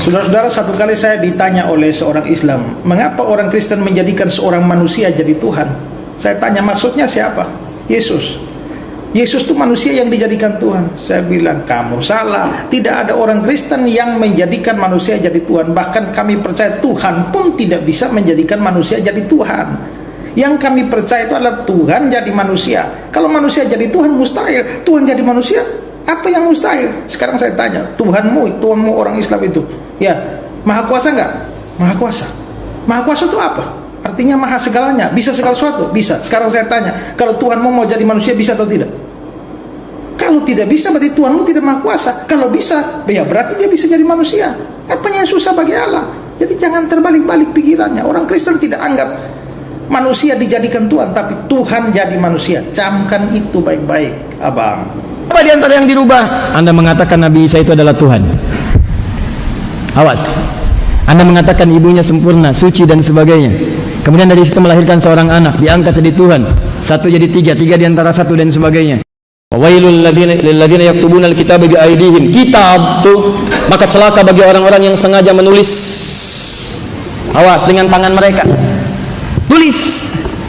Saudara-saudara, satu kali saya ditanya oleh seorang Islam, mengapa orang Kristen menjadikan seorang manusia jadi Tuhan? Saya tanya, maksudnya siapa? Yesus. Yesus itu manusia yang dijadikan Tuhan. Saya bilang, kamu salah. Tidak ada orang Kristen yang menjadikan manusia jadi Tuhan. Bahkan kami percaya Tuhan pun tidak bisa menjadikan manusia jadi Tuhan. Yang kami percaya itu adalah Tuhan jadi manusia. Kalau manusia jadi Tuhan, mustahil. Tuhan jadi manusia, apa yang mustahil? Sekarang saya tanya, Tuhanmu orang Islam itu, ya, maha kuasa enggak? Maha kuasa. Maha kuasa itu apa? Artinya maha segalanya, bisa segala sesuatu, bisa. Sekarang saya tanya, kalau Tuhanmu mau jadi manusia, bisa atau tidak? Kalau tidak bisa, berarti Tuhanmu tidak maha kuasa. Kalau bisa, ya berarti dia bisa jadi manusia. Apanya yang susah bagi Allah? Jadi jangan terbalik-balik pikirannya. Orang Kristen tidak anggap manusia dijadikan Tuhan, tapi Tuhan jadi manusia. Camkan itu baik-baik, abang. Apa di antara yang dirubah? Anda mengatakan Nabi Isa itu adalah Tuhan. Awas. Anda mengatakan ibunya sempurna, suci dan sebagainya. Kemudian dari situ melahirkan seorang anak, diangkat jadi Tuhan. Satu jadi tiga, tiga di antara satu dan sebagainya. Wailul ladzina yaktubuna alkitaba bi aydihim. Kitab tuh, maka celaka bagi orang-orang yang sengaja menulis. Awas dengan tangan mereka. Tulis,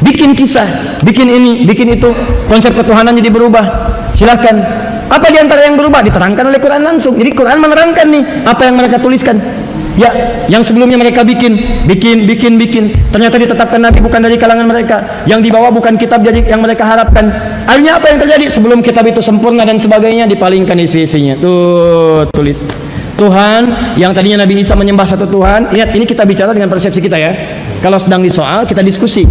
bikin kisah, bikin ini, bikin itu. Konsep ketuhanan jadi berubah. Silakan. Apa di antara yang berubah? Diterangkan oleh Quran langsung. Jadi Quran menerangkan nih apa yang mereka tuliskan. Ya, yang sebelumnya mereka bikin. Ternyata ditetapkan Nabi bukan dari kalangan mereka. Yang dibawa bukan kitab jadi yang mereka harapkan. Akhirnya apa yang terjadi? Sebelum kitab itu sempurna dan sebagainya, dipalingkan isi-isinya. Tuh, tulis. Tuhan yang tadinya Nabi Isa menyembah satu Tuhan. Lihat, ini kita bicara dengan persepsi kita ya. Kalau sedang disoal, kita diskusi.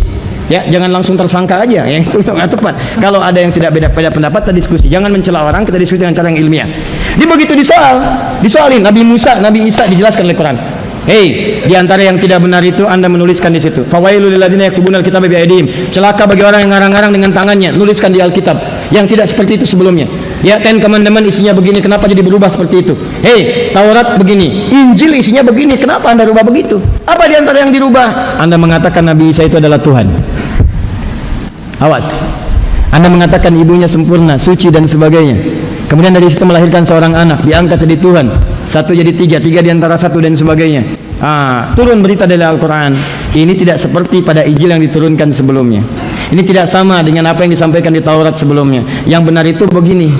Ya, jangan langsung tersangka aja, ya itu nggak tepat. Kalau ada yang tidak beda pendapat, kita diskusi. Jangan mencela orang, kita diskusi dengan cara yang ilmiah. Di begitu disoalin Nabi Musa, Nabi Isa dijelaskan oleh Quran. Hei, di antara yang tidak benar itu Anda menuliskan di situ. Fawailul ladzina yaktubuna alkitaba bi aydihim. Celaka bagi orang yang ngarang-ngarang dengan tangannya, nuliskan di Alkitab yang tidak seperti itu sebelumnya. Ya, Ten Commandment isinya begini, kenapa jadi berubah seperti itu? Hei, Taurat begini, Injil isinya begini, kenapa Anda rubah begitu? Apa di antara yang dirubah? Anda mengatakan Nabi Isa itu adalah Tuhan. Awas. Anda mengatakan ibunya sempurna, suci dan sebagainya. Kemudian dari situ melahirkan seorang anak, diangkat jadi Tuhan. Satu jadi tiga, tiga di antara satu dan sebagainya. Turun berita dari Al-Quran. Ini tidak seperti pada Injil yang diturunkan sebelumnya. Ini tidak sama dengan apa yang disampaikan di Taurat sebelumnya. Yang benar itu begini,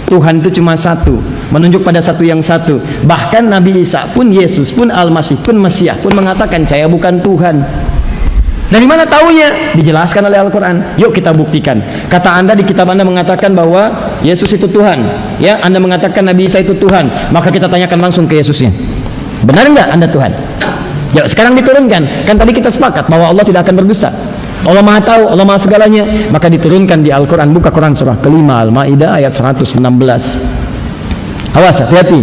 Tuhan itu cuma satu, menunjuk pada satu yang satu. Bahkan Nabi Isa pun, Yesus pun, Al-Masih pun, Mesias pun mengatakan, saya bukan Tuhan. Dari mana taunya? Dijelaskan oleh Al-Quran. Yuk kita buktikan. Kata Anda di kitab Anda mengatakan bahwa Yesus itu Tuhan. Ya, Anda mengatakan Nabi Isa itu Tuhan. Maka kita tanyakan langsung ke Yesusnya. Benar enggak Anda Tuhan? Ya, sekarang diturunkan. Kan tadi kita sepakat bahwa Allah tidak akan berdusta. Allah Maha tahu, Allah Maha segalanya. Maka diturunkan di Al-Quran. Buka Quran surah kelima Al-Maidah ayat 116. Awas, hati-hati.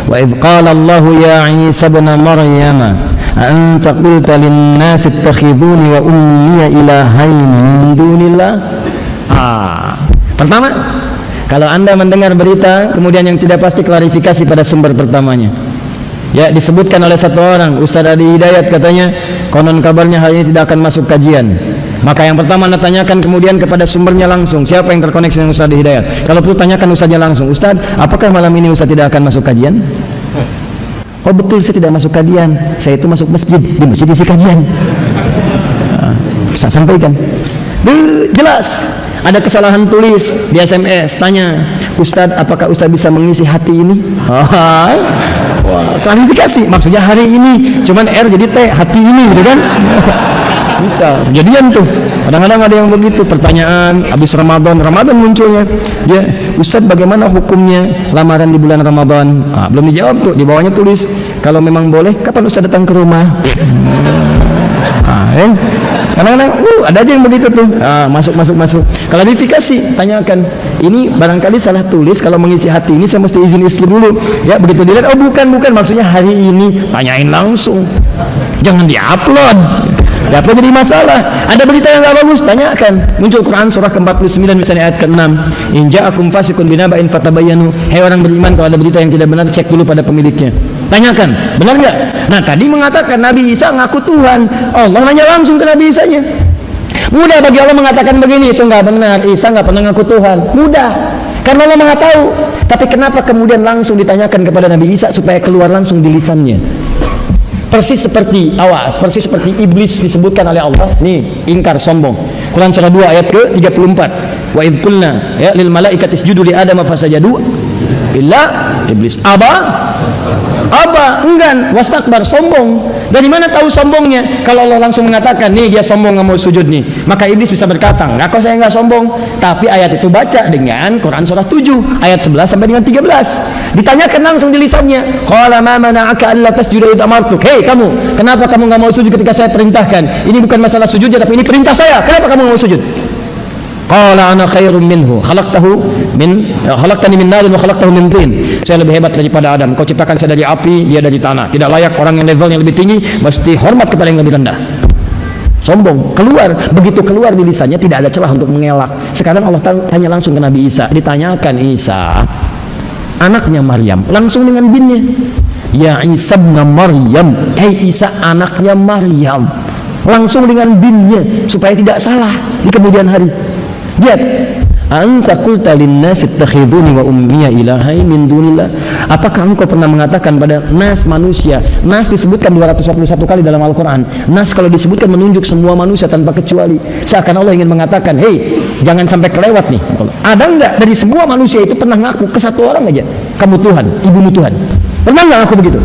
Wa idh qala Allahu ya Isa ibn Maryam anta qulta lin-nasi ittakhiduni wa ummiya ilahaini min dunillah. Pertama, kalau Anda mendengar berita kemudian yang tidak pasti, klarifikasi pada sumber pertamanya. Ya, disebutkan oleh satu orang, Ustaz Adi Hidayat katanya, konon kabarnya hari ini tidak akan masuk kajian. Maka yang pertama Anda tanyakan kemudian kepada sumbernya langsung, siapa yang terkoneksi dengan Ustaz Adi Hidayat. Kalau perlu tanyakan Ustaznya langsung, Ustaz, apakah malam ini Ustaz tidak akan masuk kajian? Oh betul, saya tidak masuk kajian, saya itu masuk masjid, di masjid isi kajian. Bisa sampaikan. Jelas. Ada kesalahan tulis di SMS, tanya, Ustaz, apakah Ustaz bisa mengisi hati ini? Wah, klarifikasi, maksudnya hari ini, cuman R jadi T, hati ini, gitu kan? Bisa, kejadian tuh. Kadang-kadang ada yang begitu, pertanyaan habis Ramadan munculnya. Ya, Ustaz, bagaimana hukumnya lamaran di bulan Ramadan? Belum dijawab tuh, di bawahnya tulis, kalau memang boleh, kapan Ustaz datang ke rumah? Kadang-kadang ada aja yang begitu tuh. Masuk. Klarifikasi, tanyakan. Ini barangkali salah tulis, kalau mengisi hati ini saya mesti izin istri dulu. Ya, begitu dilihat, oh bukan, maksudnya hari ini. Tanyain langsung. Jangan diupload. Dapat jadi masalah. Ada berita yang enggak bagus, tanyakan. Muncul Quran surah ke-49 misalnya ayat ke-6. In ja'akum fasiqun binaba'in fatabayyanu. Hai orang beriman, kalau ada berita yang tidak benar, cek dulu pada pemiliknya. Tanyakan, benar enggak? Nah, tadi mengatakan Nabi Isa ngaku Tuhan. Allah nanya langsung ke Nabi Isanya. Mudah bagi Allah mengatakan begini, itu enggak benar. Isa enggak pernah ngaku Tuhan. Mudah. Karena Allah Maha tahu. Tapi kenapa kemudian langsung ditanyakan kepada Nabi Isa supaya keluar langsung di lisannya? Persis seperti, awas, persis seperti iblis disebutkan oleh Allah. Nih, ingkar, sombong. Quran surah 2 ayat ke-34. Wa idh qulna ya lil malaikati isjudu li Adam fasajadu illa iblis aba enggan, wastakbar, sombong. Dari mana tahu sombongnya? Kalau Allah langsung mengatakan, nih dia sombong nggak mau sujud nih, maka iblis bisa berkata, enggak kok saya nggak sombong. Tapi ayat itu baca dengan Quran surah 7 ayat 11 sampai dengan 13. Ditanyakan langsung di lisannya, qala ma mana'aka alla tasjuda idh amartuk. Hei kamu, kenapa kamu nggak mau sujud ketika saya perintahkan? Ini bukan masalah sujudnya, tapi ini perintah saya. Kenapa kamu nggak mau sujud? Qala ana khairum minhu khalaqtani min narin wa khalaqtahu min tin. Saya lebih hebat daripada Adam. Kau ciptakan saya dari api, dia dari tanah. Tidak layak orang yang levelnya lebih tinggi mesti hormat kepada yang lebih rendah. Sombong, keluar. Begitu keluar di lisannya tidak ada celah untuk mengelak. Sekarang Allah tanya langsung ke Nabi Isa. Ditanyakan Isa, anaknya Maryam, langsung dengan binnya. Ya Isa bin Maryam, hei Isa anaknya Maryam. Langsung dengan binnya supaya tidak salah di kemudian hari. Lihat, anta qulta lin-nasi ittakhiduni wa ummiya ilahain min dunillah. Apakah engkau pernah mengatakan pada nas manusia? Nas disebutkan 241 kali dalam Al-Qur'an. Nas kalau disebutkan menunjuk semua manusia tanpa kecuali. Seakan Allah ingin mengatakan, "Hei, jangan sampai kelewat nih." Ada enggak dari semua manusia itu pernah ngaku ke satu orang aja, "Kamu Tuhan, ibumu Tuhan." Pernah enggak ngaku begitu?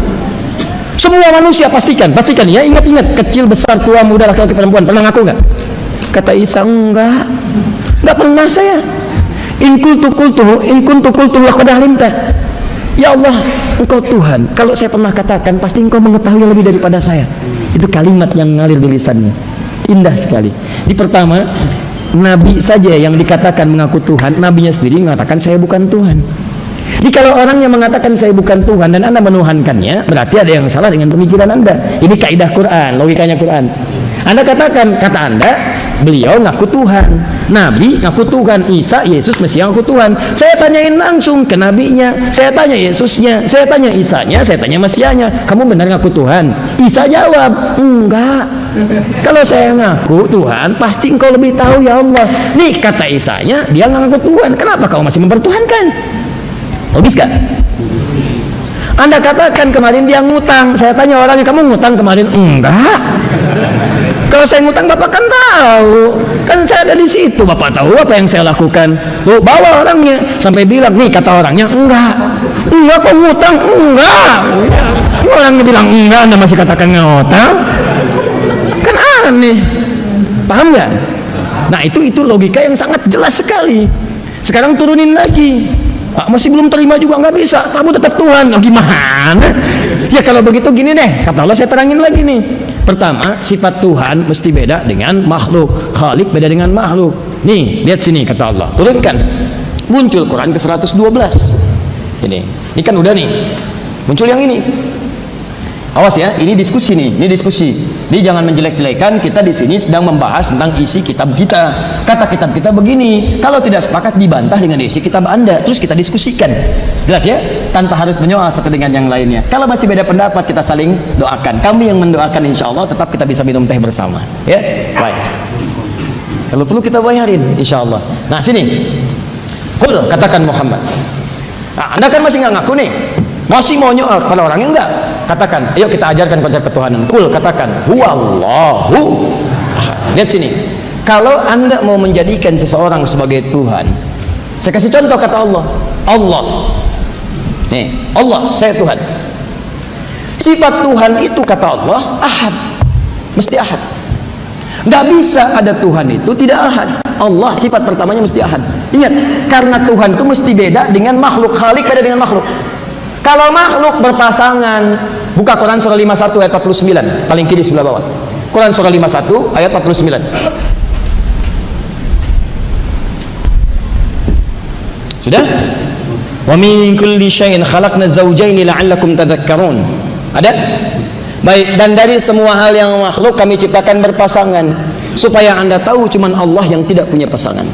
Semua manusia pastikan ya, ingat-ingat, kecil, besar, tua, muda, laki-laki, perempuan, pernah ngaku enggak? Kata Isa, enggak pernah saya. In kuntu qultu laqad alimta. Ya Allah, engkau Tuhan. Kalau saya pernah katakan, pasti engkau mengetahui lebih daripada saya. Itu kalimat yang ngalir di lisannya. Indah sekali. Di pertama, Nabi saja yang dikatakan mengaku Tuhan, nabinya sendiri mengatakan saya bukan Tuhan. Jadi kalau orang yang mengatakan saya bukan Tuhan dan Anda menuhankannya, berarti ada yang salah dengan pemikiran Anda. Ini kaidah Quran, logikanya Quran. Anda katakan, kata Anda, beliau ngaku Tuhan, Nabi ngaku Tuhan, Isa, Yesus, Mesias ngaku Tuhan. Saya tanyain langsung ke nabinya, saya tanya Yesusnya, saya tanya Isanya, saya tanya Mesiasnya, kamu benar ngaku Tuhan? Isa jawab, enggak. Kalau saya ngaku Tuhan, pasti engkau lebih tahu ya Allah. Nih kata Isanya, dia ngaku Tuhan, kenapa kau masih mempertuhankan? Logis gak? Anda katakan kemarin dia ngutang, saya tanya orangnya, kamu ngutang kemarin? Enggak. Kalau saya ngutang Bapak kan tahu, kan saya ada di situ, Bapak tahu apa yang saya lakukan. Tuh bawa orangnya sampai bilang, nih kata orangnya enggak kok ngutang, enggak. Orangnya bilang enggak, Anda masih katakan ngutang, kan aneh. Paham nggak? Nah itu logika yang sangat jelas sekali. Sekarang turunin lagi. Pak, masih belum terima juga, nggak bisa, kamu tetap Tuhan. Oh, gimana? Ya kalau begitu gini deh, kata Allah saya terangin lagi nih. Pertama, sifat Tuhan mesti beda dengan makhluk. Khalik beda dengan makhluk. Nih, lihat sini kata Allah. Turunkan. Muncul Quran ke-112. Ini kan udah nih. Muncul yang ini. Awas ya, ini diskusi nih, ini diskusi. Ini jangan menjelek-jelekan, kita di sini sedang membahas tentang isi kitab kita. Kata kitab kita begini, kalau tidak sepakat dibantah dengan isi kitab Anda, terus kita diskusikan. Jelas ya? Tanpa harus menyoal satu dengan yang lainnya. Kalau masih beda pendapat, kita saling doakan. Kami yang mendoakan, insya Allah tetap kita bisa minum teh bersama. Ya, baik. Kalau perlu kita bayarin, insya Allah. Nah sini, Qul, katakan Muhammad. Nah, Anda kan masih nggak ngaku nih, masih mau nyoal pada orangnya enggak? Katakan, ayo kita ajarkan konsep ketuhanan. Qul, katakan, huwallahu. Lihat sini. Kalau Anda mau menjadikan seseorang sebagai Tuhan, saya kasih contoh kata Allah. Allah. Nih, Allah, saya Tuhan. Sifat Tuhan itu kata Allah, ahad. Mesti ahad. Nggak bisa ada Tuhan itu tidak ahad. Allah sifat pertamanya mesti ahad. Ingat, karena Tuhan itu mesti beda dengan makhluk. Khalik beda dengan makhluk. Kalau makhluk berpasangan, buka Quran surah 51 ayat 49, paling kiri sebelah bawah. Quran surah 51 ayat 49. Sudah? Wa min kulli syai'in khalaqna zawjaini la'allakum tadhakkarun. Ada? Baik, dan dari semua hal yang makhluk kami ciptakan berpasangan supaya Anda tahu cuman Allah yang tidak punya pasangan.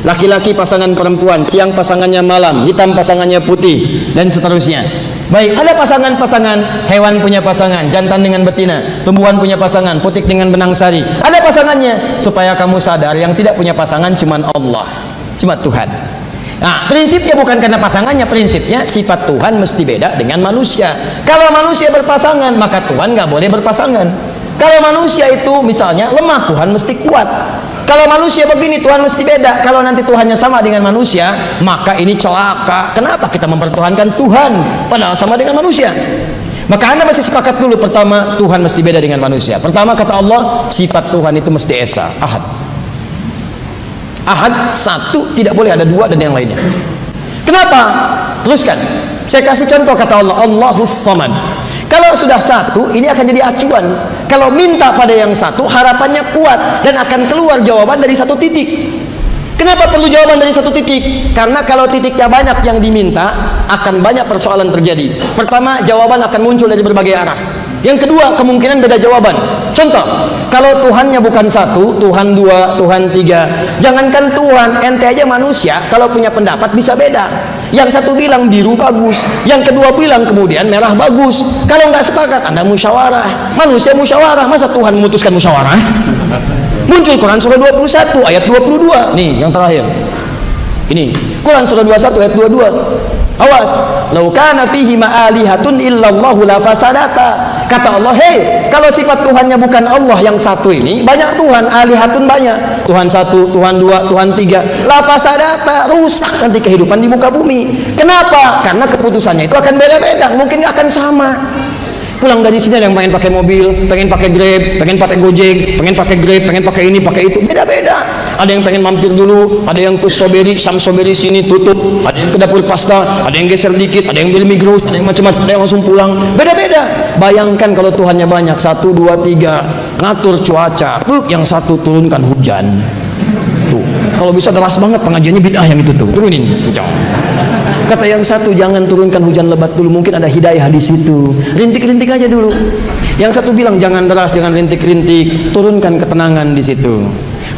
Laki-laki pasangan perempuan, siang pasangannya malam, hitam pasangannya putih, dan seterusnya. Baik, ada pasangan-pasangan, hewan punya pasangan, jantan dengan betina, tumbuhan punya pasangan, putik dengan benang sari. Ada pasangannya, supaya kamu sadar yang tidak punya pasangan cuma Allah, cuma Tuhan. Nah, prinsipnya bukan karena pasangannya, prinsipnya sifat Tuhan mesti beda dengan manusia. Kalau manusia berpasangan, maka Tuhan nggak boleh berpasangan. Kalau manusia itu misalnya lemah, Tuhan mesti kuat. Kalau manusia begini, Tuhan mesti beda. Kalau nanti Tuhannya sama dengan manusia, maka ini celaka. Kenapa kita mempertuhankan Tuhan padahal sama dengan manusia? Maka Anda mesti sepakat dulu, pertama, Tuhan mesti beda dengan manusia. Pertama, kata Allah, sifat Tuhan itu mesti esa, ahad. Ahad, satu, tidak boleh ada dua dan yang lainnya. Kenapa? Teruskan. Saya kasih contoh, kata Allah, Allahus Samad. Kalau sudah satu, ini akan jadi acuan. Kalau minta pada yang satu, harapannya kuat dan akan keluar jawaban dari satu titik. Kenapa perlu jawaban dari satu titik? Karena kalau titiknya banyak yang diminta, akan banyak persoalan terjadi. Pertama, jawaban akan muncul dari berbagai arah. Yang kedua, kemungkinan beda jawaban. Contoh, kalau Tuhannya bukan satu, Tuhan dua, Tuhan tiga. Jangankan Tuhan, ente aja manusia, kalau punya pendapat bisa beda. Yang satu bilang biru bagus, yang kedua bilang kemudian merah bagus. Kalau nggak sepakat, Anda musyawarah. Manusia musyawarah, masa Tuhan memutuskan musyawarah? Muncul Quran surah 21 ayat 22. Nih yang terakhir. Ini Quran surah 21 ayat 22. Awas, lau kana fihi ma'alihatun illallahu la fasadata. Kata Allah, hei, kalau sifat Tuhannya bukan Allah yang satu ini, banyak Tuhan, alihatun banyak. Tuhan satu, Tuhan dua, Tuhan tiga. La fasadata, rusak nanti kehidupan di muka bumi. Kenapa? Karena keputusannya itu akan beda-beda, mungkin akan sama. Pulang dari sini ada yang pengen pakai mobil, pengen pakai Grab, pengen pakai Gojek, pengen pakai Grab, pengen pakai ini, pakai itu, beda-beda. Ada yang pengen mampir dulu, ada yang ke strawberry, strawberry sini tutup, ada yang ke dapur pasta, ada yang geser dikit, ada yang beli Migros, ada yang macam-macam, ada yang langsung pulang, beda-beda. Bayangkan kalau Tuhannya banyak, 1, 2, 3, ngatur cuaca, yang satu turunkan hujan. Tuh, kalau bisa deras banget pengajiannya bid'ah yang itu tuh, turunin hujan. Kata yang satu, jangan turunkan hujan lebat dulu, mungkin ada hidayah di situ. Rintik-rintik aja dulu. Yang satu bilang jangan deras, jangan rintik-rintik, turunkan ketenangan di situ.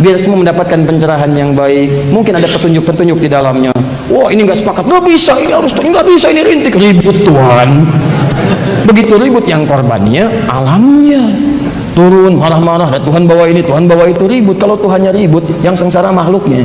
Biar semua mendapatkan pencerahan yang baik. Mungkin ada petunjuk-petunjuk di dalamnya. Wah, ini nggak sepakat, nggak bisa, ini harus, nggak bisa, ini rintik, ribut Tuhan. Begitu ribut yang korbannya alamnya. Turun marah-marah, Tuhan bawa ini, Tuhan bawa itu, ribut. Kalau Tuhannya ribut, yang sengsara makhluknya.